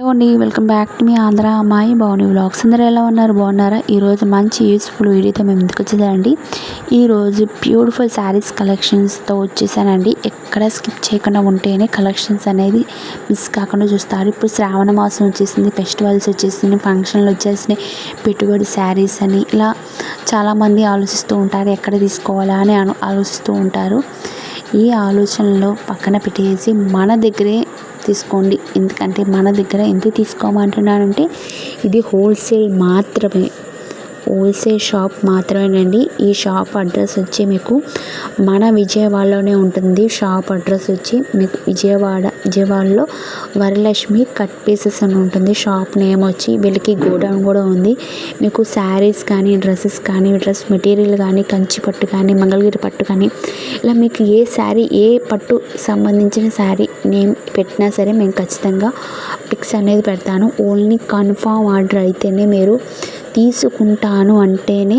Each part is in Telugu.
హలో అండి, welcome back to me Andhra అమ్మాయి భవాని వ్లాగ్స్. అందరూ ఎలా ఉన్నారు? బాగున్నారా? ఈరోజు మంచి యూస్ఫుల్ వీడియోతో మేము ఎందుకు వచ్చేదండి. ఈరోజు బ్యూటిఫుల్ శారీస్ కలెక్షన్స్తో వచ్చేసానండి. ఎక్కడ స్కిప్ చేయకుండా ఉంటేనే కలెక్షన్స్ అనేది మిస్ కాకుండా చూస్తారు. ఇప్పుడు శ్రావణ మాసం వచ్చేసింది, ఫెస్టివల్స్ వచ్చేసింది, ఫంక్షన్లు వచ్చేసినాయి, పెట్టుబడి శారీస్ అని ఇలా చాలామంది ఆలోచిస్తూ ఉంటారు, ఎక్కడ తీసుకోవాలా అని ఆలోచిస్తూ ఉంటారు. ఈ ఆలోచనలో పక్కన పెట్టేసి మన దగ్గరే తీసుకోండి. ఎందుకంటే మన దగ్గర ఎందుకు తీసుకోమంటున్నానంటే ఇది హోల్సేల్ మాత్రమే, హోల్సేల్ షాప్ మాత్రమేనండి. ఈ షాప్ అడ్రస్ వచ్చి మీకు మన విజయవాడలోనే ఉంటుంది. షాప్ అడ్రస్ వచ్చి మీకు విజయవాడలో వరలక్ష్మి కట్ పీసెస్ అని ఉంటుంది. షాప్ నేమ్ వచ్చి వీళ్ళకి గోడౌన్ కూడా ఉంది. మీకు శారీస్ కానీ, డ్రెస్సెస్ కానీ, డ్రెస్ మెటీరియల్ కానీ, కంచి పట్టు కానీ, మంగళగిరి పట్టు కానీ ఇలా మీకు ఏ శారీ, ఏ పట్టు సంబంధించిన శారీ నేమ్ పెట్టినా సరే మేము ఖచ్చితంగా పిక్స్ అనేది పెడతాను. ఓన్లీ కన్ఫామ్ ఆర్డర్ అయితేనే మీరు తీసుకుంటాను అంటేనే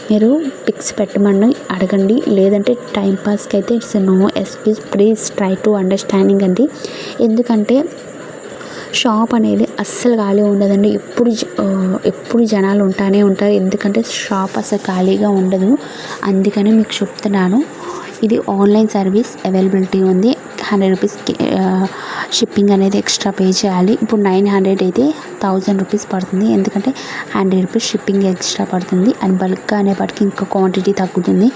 మీరు పిక్స్ పెట్టమని అడగండి. లేదంటే టైంపాస్కి అయితే it's no excuse. Please try to understanding అండి. ఎందుకంటే షాప్ అనేది అస్సలు ఖాళీ ఉండదండి. ఎప్పుడు జనాలు ఉంటానే ఉంటారు. ఎందుకంటే షాప్ అసలు ఖాళీగా ఉండదు. అందుకని మీకు చెప్తున్నాను. ఇది ఆన్లైన్ సర్వీస్ అవైలబిలిటీ ఉంది. 100 రూపీస్ షిప్పింగ్ అనేది ఎక్స్ట్రా పే చేయాలి. ఇప్పుడు 900 అయితే 1000 రూపీస్ పడుతుంది. ఎందుకంటే 100 రూపీస్ షిప్పింగ్ ఎక్స్ట్రా పడుతుంది. అండ్ బల్క్గా అనేప్పటికీ ఇంకా క్వాంటిటీ తగ్గుతుంది.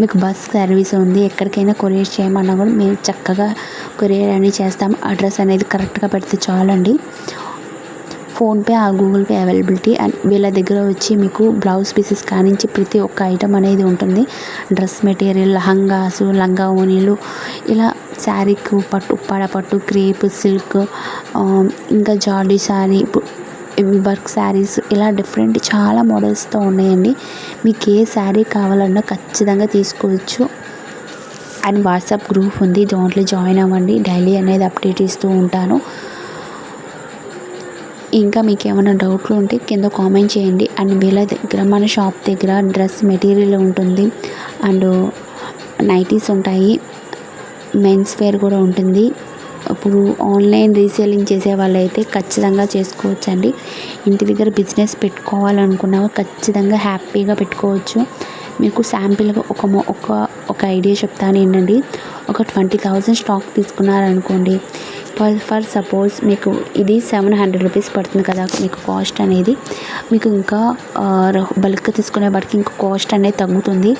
మీకు బస్ సర్వీస్ ఉంది. ఎక్కడికైనా కొరియర్ చేయమన్నా కూడా మేము చక్కగా కొరియర్ అనేది చేస్తాము. అడ్రస్ అనేది కరెక్ట్గా పెడితే చాలండి. PhonePe, Google pay availability. And వీళ్ళ దగ్గర వచ్చి మీకు బ్లౌజ్ పీసెస్ కానించి ప్రతి ఒక్క ఐటమ్ అనేది ఉంటుంది. డ్రెస్ మెటీరియల్, లహంగాసు, లంగా ఓనీలు, ఇలా శారీకు పట్టు, ఉప్పాడ పట్టు, క్రేప్, సిల్క్, ఇంకా జార్డీ శారీ, వర్క్ శారీస్, ఇలా డిఫరెంట్ చాలా మోడల్స్తో ఉన్నాయండి. మీకు ఏ శారీ కావాలన్నా ఖచ్చితంగా తీసుకోవచ్చు. అండ్ వాట్సాప్ గ్రూప్ ఉంది, దాంట్లో జాయిన్ అవ్వండి. డైలీ అనేది అప్డేట్ ఇస్తూ ఉంటాను. ఇంకా మీకు ఏమైనా డౌట్లు ఉంటే కింద కామెంట్ చేయండి. అండ్ వీళ్ళ దగ్గర, మన షాప్ దగ్గర డ్రెస్ మెటీరియల్ ఉంటుంది. అండ్ నైటీస్ ఉంటాయి, మెన్స్ వేర్ కూడా ఉంటుంది. ఇప్పుడు ఆన్లైన్ రీసేలింగ్ చేసే వాళ్ళైతే ఖచ్చితంగా చేసుకోవచ్చండి. ఇంటి దగ్గర బిజినెస్ పెట్టుకోవాలనుకున్నా ఖచ్చితంగా హ్యాపీగా పెట్టుకోవచ్చు. మీకు శాంపిల్గా ఒక ఐడియా చెప్తాను ఏంటండి. ఒక 20,000 స్టాక్ తీసుకున్నారనుకోండి. ఫర్ సపోజ్ మీకు ఇది 700 రూపీస్ పడుతుంది కదా మీకు కాస్ట్ అనేది. మీకు ఇంకా బల్క్ తీసుకునే వాటికి ఇంకా కాస్ట్ అనేది తగ్గుతుంది.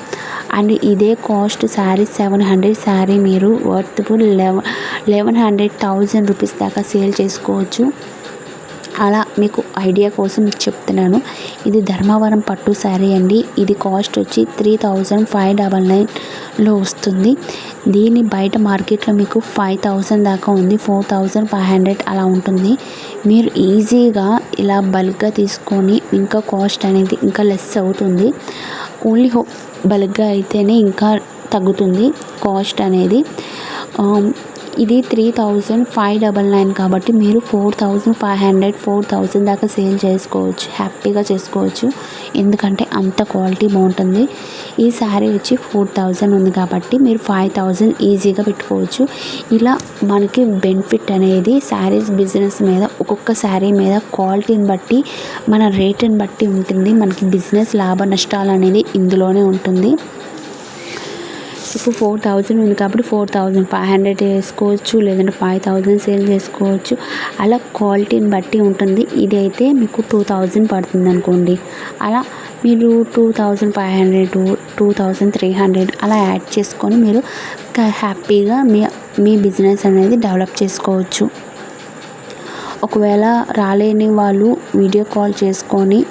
అండ్ ఇదే కాస్ట్ శారీ 700 శారీ మీరు వర్త్ఫుల్ 1100 రూపీస్ దాకా సేల్ చేసుకోవచ్చు. అలా మీకు ఐడియా కోసం చెప్తున్నాను. ఇది ధర్మవరం పట్టు శారీ అండి. ఇది కాస్ట్ వచ్చి 3599లో వస్తుంది. దీని బయట మార్కెట్లో మీకు 5000 దాకా ఉంది, 4500 అలా ఉంటుంది. మీరు ఈజీగా ఇలా బల్క్గా తీసుకొని ఇంకా కాస్ట్ అనేది ఇంకా లెస్ అవుతుంది. ఓన్లీ బల్క్గా అయితేనే ఇంకా తగ్గుతుంది కాస్ట్ అనేది. ఇది 3599 కాబట్టి మీరు 4500, 4000 దాకా సేల్ చేసుకోవచ్చు, హ్యాపీగా చేసుకోవచ్చు. ఎందుకంటే అంత క్వాలిటీ బాగుంటుంది. ఈ శారీ వచ్చి 4000 ఉంది కాబట్టి మీరు 5000 ఈజీగా పెట్టుకోవచ్చు. ఇలా మనకి బెనిఫిట్ అనేది శారీస్ బిజినెస్ మీద, ఒక్కొక్క శారీ మీద క్వాలిటీని బట్టి, మన రేటుని బట్టి ఉంటుంది. మనకి బిజినెస్ లాభ నష్టాలు అనేది ఇందులోనే ఉంటుంది. ఇప్పుడు 4000 ఉంది కాబట్టి 4500 వేసుకోవచ్చు, లేదంటే 5000 సేల్ చేసుకోవచ్చు. అలా క్వాలిటీని బట్టి ఉంటుంది. ఇది అయితే మీకు 2000 పడుతుంది అనుకోండి. అలా మీరు 2500, 2300 అలా యాడ్ చేసుకొని మీరు హ్యాపీగా మీ బిజినెస్ అనేది డెవలప్ చేసుకోవచ్చు. ఒకవేళ రాలేని వాళ్ళు వీడియో కాల్ చేసుకొని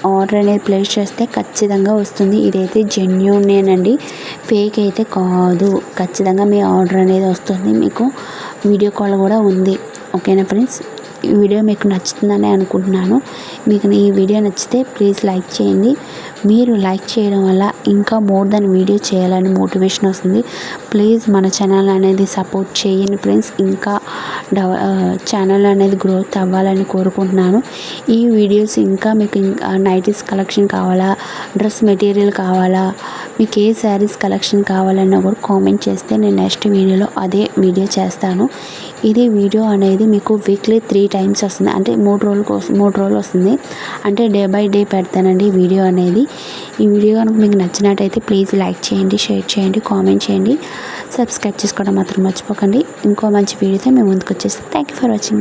ఆర్డర్ అనేది ప్లేస్ చేస్తే ఖచ్చితంగా వస్తుంది. ఇదైతే జెన్యూనేనండి, ఫేక్ అయితే కాదు. ఖచ్చితంగా మీ ఆర్డర్ అనేది వస్తుంది. మీకు వీడియో కాల్ కూడా ఉంది. ఓకేనా ఫ్రెండ్స్? ఈ వీడియో మీకు నచ్చుతుందని అనుకుంటున్నాను. మీకు ఈ వీడియో నచ్చితే ప్లీజ్ లైక్ చేయండి. మీరు లైక్ చేయడం వల్ల ఇంకా మోర్ దెన్ వీడియో చేయాలని మోటివేషన్ వస్తుంది. ప్లీజ్ మన ఛానల్ అనేది సపోర్ట్ చేయండి ఫ్రెండ్స్. ఇంకా ఛానల్ అనేది గ్రోత్ అవ్వాలని కోరుకుంటున్నాను. ఈ వీడియోస్ ఇంకా మీకు నైటీస్ కలెక్షన్ కావాలా, డ్రెస్ మెటీరియల్ కావాలా, మీకు ఏ శారీస్ కలెక్షన్ కావాలన్నా కూడా కామెంట్ చేస్తే నేను నెక్స్ట్ వీడియోలో అదే వీడియో చేస్తాను. ఇది వీడియో అనేది మీకు వీక్లీ 3 టైమ్స్ వస్తుంది, అంటే 3 రోజులు వస్తుంది, అంటే డే బై డే పెడతానండి వీడియో అనేది. ఈ వీడియో కనుక మీకు నచ్చినట్టయితే ప్లీజ్ లైక్ చేయండి, షేర్ చేయండి, కామెంట్ చేయండి, సబ్స్క్రైబ్ చేసుకోవడం మాత్రం మర్చిపోకండి. ఇంకో మంచి వీడియోతో మేము ముందుకు వచ్చేస్తాం. Thank you for watching.